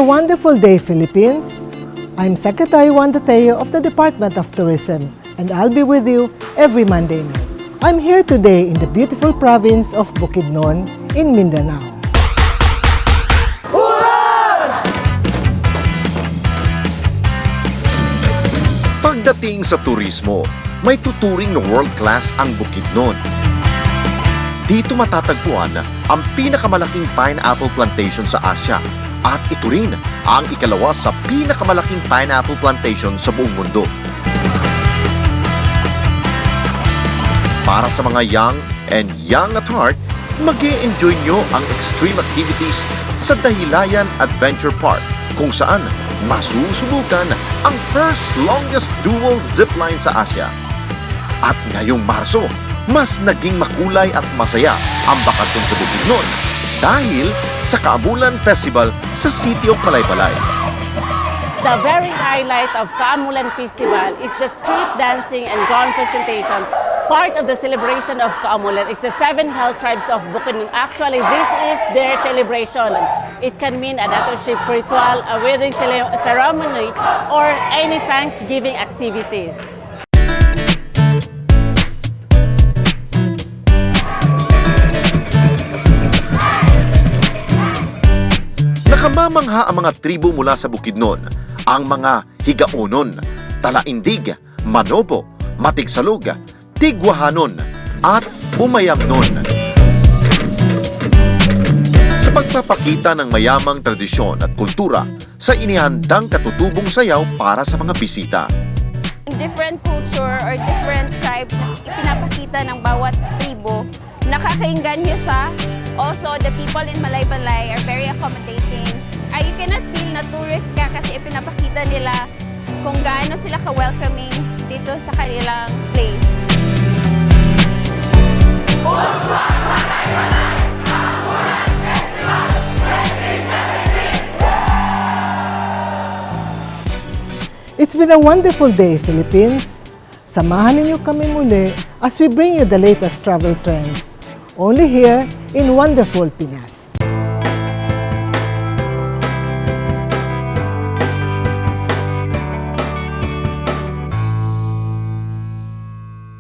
wonderful day, Philippines. I'm Secretary Juan Dateo of the Department of Tourism, and I'll be with you every Monday night. I'm here today in the beautiful province of Bukidnon in Mindanao. Pagdating sa turismo, may tuturing na world-class ang Bukidnon. Dito matatagpuan ang pinakamalaking pineapple plantation sa Asia at ito rin ang ikalawa sa pinakamalaking pineapple plantation sa buong mundo. Para sa mga young and young at heart, mag-e-enjoy nyo ang extreme activities sa Dahilayan Adventure Park kung saan masusubukan ang first longest dual zipline sa Asia. At ngayong Marso, mas naging makulay at masaya ang bakasyon sa Bukidnon dahil sa Kaamulan Festival sa City of Malaybalay. The very highlight of Kaamulan Festival is the street dancing and gong presentation. Part of the celebration of Kaamulan is the 7 Hell Tribes of Bukidnon. Actually, this is their celebration. It can mean a datorship ritual, a wedding ceremony, or any Thanksgiving activities. Nakamamangha ang mga tribo mula sa Bukidnon, ang mga Higaonon, Talaindig, Manobo, Matigsalog, Tigwahanon at Umayamnon. Sa pagpapakita ng mayamang tradisyon at kultura sa inihandang katutubong sayaw para sa mga bisita. Different culture or different tribe na ipinapakita ng bawat tribo, nakakainganyo siya. Also, the people in Malaybalay are very accommodating. You cannot feel na tourist ka kasi ipinapakita nila kung gaano sila ka-welcoming dito sa kanilang place. It's been a wonderful day, Philippines. Samahan ninyo kami muli as we bring you the latest travel trends. Only here in wonderful Pinas.